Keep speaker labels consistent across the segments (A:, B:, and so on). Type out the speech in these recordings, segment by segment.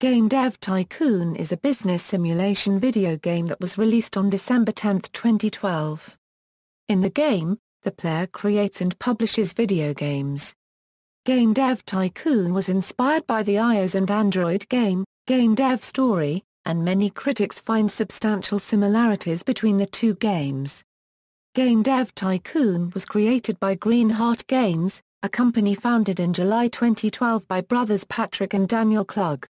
A: Game Dev Tycoon is a business simulation video game that was released on December 10, 2012. In the game, the player creates and publishes video games. Game Dev Tycoon was inspired by the iOS and Android game Dev Story, and many critics find substantial similarities between the two games. Game Dev Tycoon was created by Greenheart Games, a company founded in July 2012 by brothers Patrick and Daniel Klug.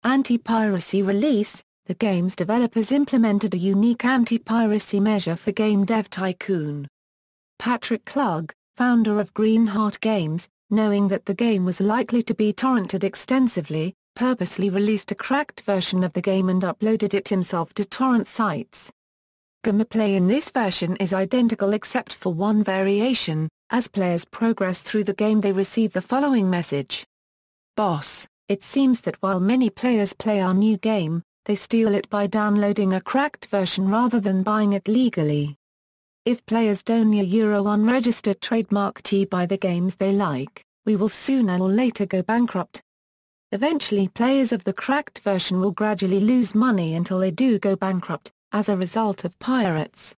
A: Anti-piracy release: the game's developers implemented a unique anti-piracy measure for Game Dev Tycoon. Patrick Klug, founder of Greenheart Games, knowing that the game was likely to be torrented extensively, purposely released a cracked version of the game and uploaded it himself to torrent sites. Gameplay in this version is identical except for one variation. As players progress through the game, they receive the following message. Boss, it seems that while many players play our new game, they steal it by downloading a cracked version rather than buying it legally. If players don't unregistered trademark T buy the games they like, we will sooner or later go bankrupt. Eventually players of the cracked version will gradually lose money until they do go bankrupt, as a result of pirates.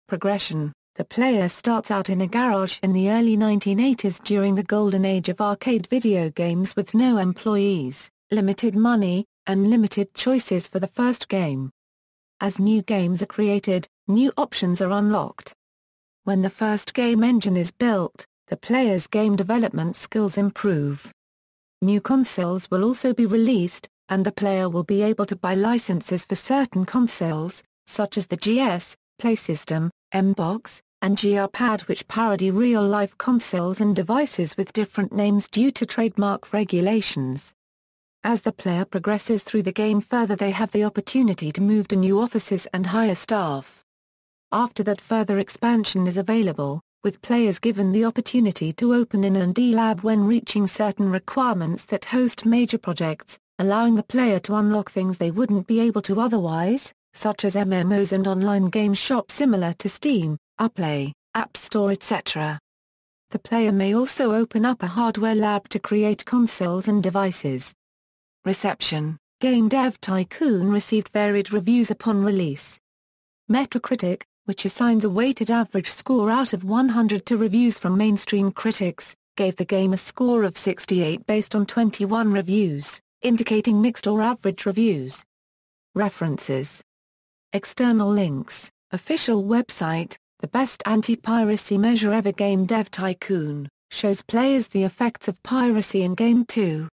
A: Progression: the player starts out in a garage in the early 1980s during the golden age of arcade video games with no employees, limited money, and limited choices for the first game. As new games are created, new options are unlocked. When the first game engine is built, the player's game development skills improve. New consoles will also be released, and the player will be able to buy licenses for certain consoles, such as the GS, PlaySystem, M-Box, and GR-Pad, which parody real-life consoles and devices with different names due to trademark regulations. As the player progresses through the game further, they have the opportunity to move to new offices and hire staff. After that, further expansion is available, with players given the opportunity to open an R&D lab when reaching certain requirements that host major projects, allowing the player to unlock things they wouldn't be able to otherwise, such as MMOs and online game shops similar to Steam, Uplay, App Store, etc. The player may also open up a hardware lab to create consoles and devices. Reception: Game Dev Tycoon received varied reviews upon release. Metacritic, which assigns a weighted average score out of 100 to reviews from mainstream critics, gave the game a score of 68 based on 21 reviews, indicating mixed or average reviews. References: External links, official website, the best anti-piracy measure ever. Game Dev Tycoon shows players the effects of piracy in Game 2.